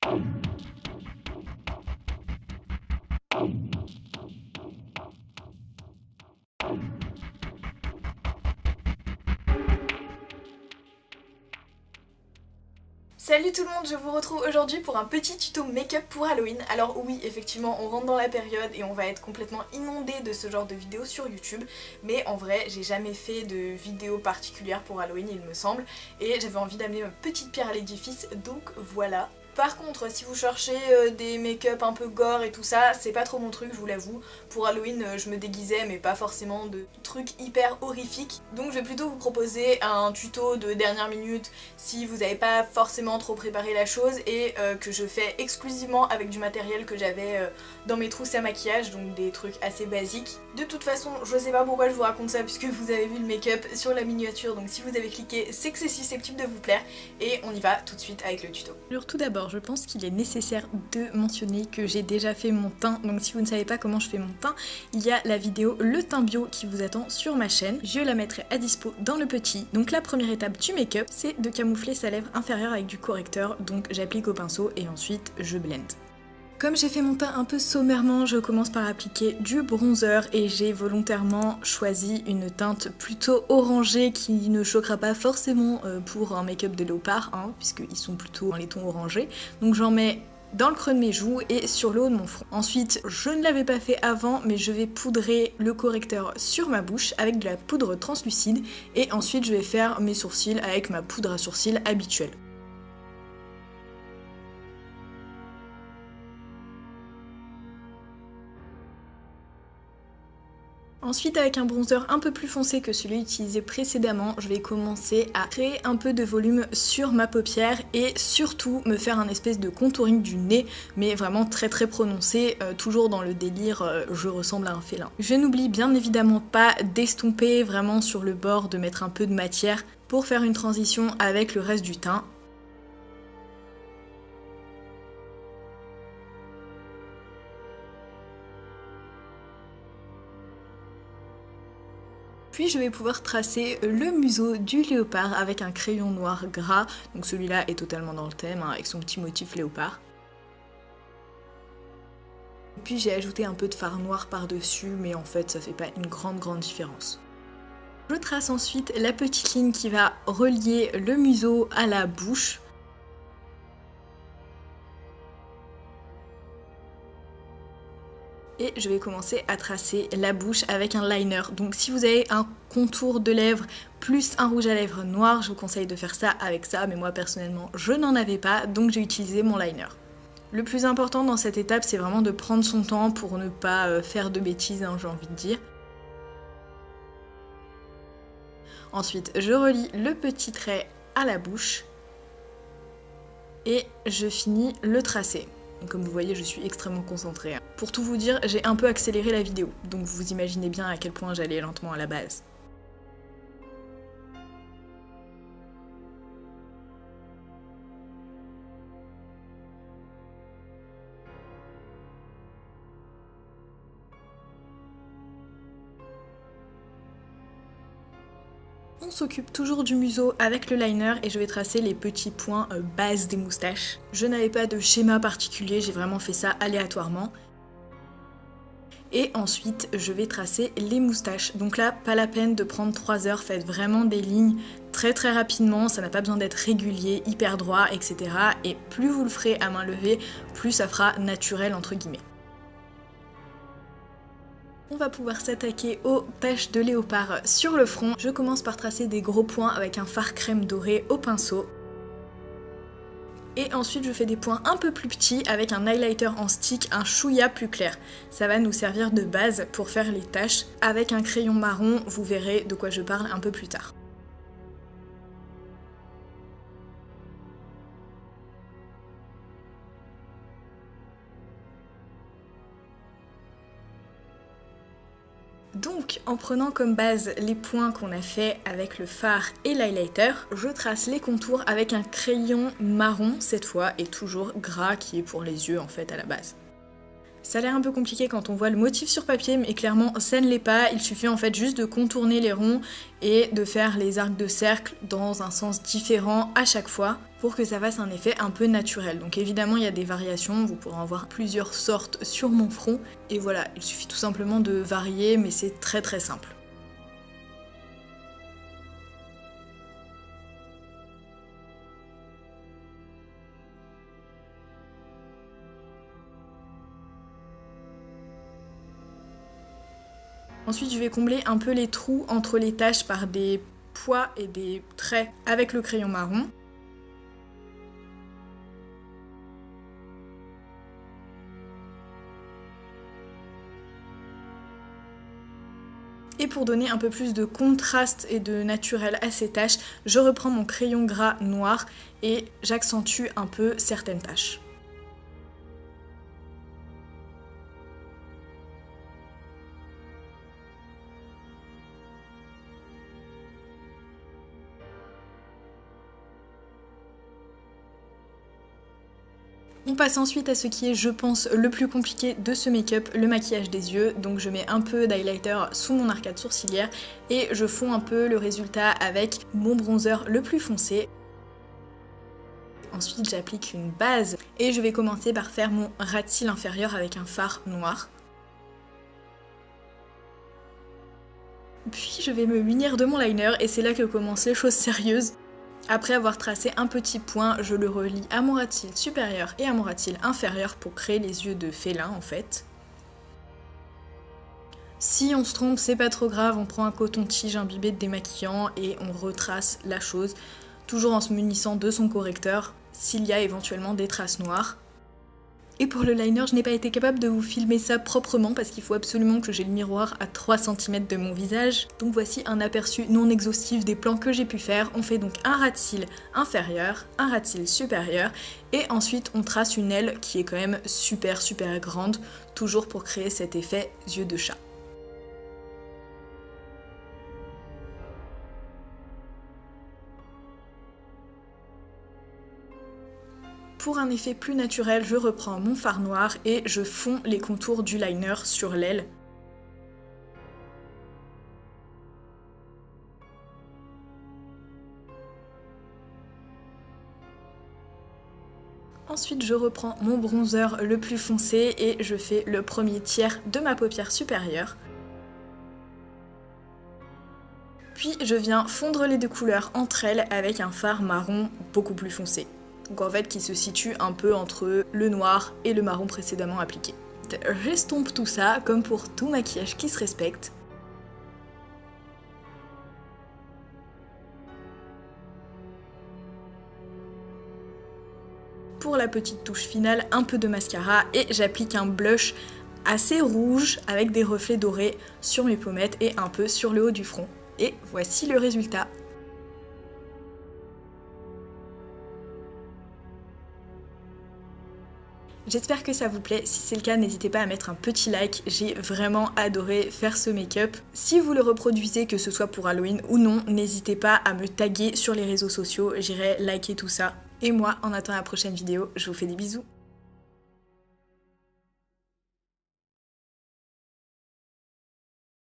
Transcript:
Salut tout le monde, je vous retrouve aujourd'hui pour un petit tuto make-up pour Halloween. Alors oui, effectivement, on rentre dans la période et on va être complètement inondé de ce genre de vidéos sur YouTube. Mais en vrai, j'ai jamais fait de vidéo particulière pour Halloween, il me semble. Et j'avais envie d'amener ma petite pierre à l'édifice, donc voilà. Par contre, si vous cherchez des make-up un peu gore et tout ça, c'est pas trop mon truc, je vous l'avoue. Pour Halloween, je me déguisais, mais pas forcément de trucs hyper horrifiques. Donc je vais plutôt vous proposer un tuto de dernière minute si vous n'avez pas forcément trop préparé la chose et que je fais exclusivement avec du matériel que j'avais dans mes trousses à maquillage, donc des trucs assez basiques. De toute façon, je sais pas pourquoi je vous raconte ça puisque vous avez vu le make-up sur la miniature, donc si vous avez cliqué, c'est que c'est susceptible de vous plaire. Et on y va tout de suite avec le tuto. Alors tout d'abord, je pense qu'il est nécessaire de mentionner que j'ai déjà fait mon teint, donc si vous ne savez pas comment je fais mon teint, il y a la vidéo Le Teint Bio qui vous attend sur ma chaîne, je la mettrai à dispo dans le petit. Donc la première étape du make-up, c'est de camoufler sa lèvre inférieure avec du correcteur, donc j'applique au pinceau et ensuite je blende. Comme j'ai fait mon teint un peu sommairement, je commence par appliquer du bronzer et j'ai volontairement choisi une teinte plutôt orangée qui ne choquera pas forcément pour un make-up de léopard, hein, puisqu'ils sont plutôt dans les tons orangés. Donc j'en mets dans le creux de mes joues et sur le haut de mon front. Ensuite, je ne l'avais pas fait avant, mais je vais poudrer le correcteur sur ma bouche avec de la poudre translucide et ensuite je vais faire mes sourcils avec ma poudre à sourcils habituelle. Ensuite, avec un bronzer un peu plus foncé que celui utilisé précédemment, je vais commencer à créer un peu de volume sur ma paupière et surtout me faire un espèce de contouring du nez, mais vraiment très prononcé, toujours dans le délire je ressemble à un félin. Je n'oublie bien évidemment pas d'estomper vraiment sur le bord, de mettre un peu de matière pour faire une transition avec le reste du teint. Puis je vais pouvoir tracer le museau du léopard avec un crayon noir gras, donc celui-là est totalement dans le thème, hein, avec son petit motif léopard. Puis j'ai ajouté un peu de fard noir par-dessus, mais en fait ça fait pas une grande différence. Je trace ensuite la petite ligne qui va relier le museau à la bouche. Et je vais commencer à tracer la bouche avec un liner. Donc si vous avez un contour de lèvres plus un rouge à lèvres noir, je vous conseille de faire ça avec ça, mais moi personnellement je n'en avais pas, donc j'ai utilisé mon liner. Le plus important dans cette étape, c'est vraiment de prendre son temps pour ne pas faire de bêtises, hein, j'ai envie de dire. Ensuite, je relie le petit trait à la bouche et je finis le tracé. Donc comme vous voyez, je suis extrêmement concentrée. Pour tout vous dire, j'ai un peu accéléré la vidéo, donc vous imaginez bien à quel point j'allais lentement à la base. On s'occupe toujours du museau avec le liner et je vais tracer les petits points base des moustaches. Je n'avais pas de schéma particulier, j'ai vraiment fait ça aléatoirement. Et ensuite, je vais tracer les moustaches. Donc là, pas la peine de prendre 3 heures, faites vraiment des lignes très rapidement, ça n'a pas besoin d'être régulier, hyper droit, etc. Et plus vous le ferez à main levée, plus ça fera naturel entre guillemets. On va pouvoir s'attaquer aux taches de léopard sur le front. Je commence par tracer des gros points avec un fard crème doré au pinceau. Et ensuite je fais des points un peu plus petits avec un highlighter en stick, un chouïa plus clair. Ça va nous servir de base pour faire les taches. Avec un crayon marron, vous verrez de quoi je parle un peu plus tard. Donc, en prenant comme base les points qu'on a fait avec le fard et l'highlighter, je trace les contours avec un crayon marron cette fois, et toujours gras qui est pour les yeux en fait à la base. Ça a l'air un peu compliqué quand on voit le motif sur papier, mais clairement ça ne l'est pas, il suffit en fait juste de contourner les ronds et de faire les arcs de cercle dans un sens différent à chaque fois. pour que ça fasse un effet un peu naturel. Donc évidemment il y a des variations, vous pourrez en voir plusieurs sortes sur mon front. Et voilà, il suffit tout simplement de varier, mais c'est très très simple. Ensuite, je vais combler un peu les trous entre les taches par des pois et des traits avec le crayon marron. Et pour donner un peu plus de contraste et de naturel à ces taches, je reprends mon crayon gras noir et j'accentue un peu certaines taches. On passe ensuite à ce qui est, je pense, le plus compliqué de ce make-up, le maquillage des yeux. Donc je mets un peu d'highlighter sous mon arcade sourcilière et je fonds un peu le résultat avec mon bronzer le plus foncé. Ensuite j'applique une base et je vais commencer par faire mon ras de cils inférieur avec un fard noir. Puis je vais me munir de mon liner et c'est là que commencent les choses sérieuses. Après avoir tracé un petit point, je le relie à mon ras de cils supérieur et à mon ras de cils inférieur pour créer les yeux de félin en fait. Si on se trompe, c'est pas trop grave, on prend un coton-tige imbibé de démaquillant et on retrace la chose, toujours en se munissant de son correcteur s'il y a éventuellement des traces noires. Et pour le liner, je n'ai pas été capable de vous filmer ça proprement parce qu'il faut absolument que j'ai le miroir à 3 cm de mon visage. Donc voici un aperçu non exhaustif des plans que j'ai pu faire. On fait donc un ras de cils inférieur, un ras de cils supérieur et ensuite on trace une aile qui est quand même super grande, toujours pour créer cet effet yeux de chat. Pour un effet plus naturel, je reprends mon fard noir et je fonds les contours du liner sur l'aile. Ensuite, je reprends mon bronzer le plus foncé et je fais le premier tiers de ma paupière supérieure. Puis je viens fondre les deux couleurs entre elles avec un fard marron beaucoup plus foncé. Donc en fait qui se situe un peu entre le noir et le marron précédemment appliqué. J'estompe tout ça comme pour tout maquillage qui se respecte. Pour la petite touche finale, un peu de mascara et j'applique un blush assez rouge avec des reflets dorés sur mes pommettes et un peu sur le haut du front. Et voici le résultat. J'espère que ça vous plaît, si c'est le cas n'hésitez pas à mettre un petit like, j'ai vraiment adoré faire ce make-up. Si vous le reproduisez, que ce soit pour Halloween ou non, n'hésitez pas à me taguer sur les réseaux sociaux, j'irai liker tout ça. Et moi, en attendant la prochaine vidéo, je vous fais des bisous.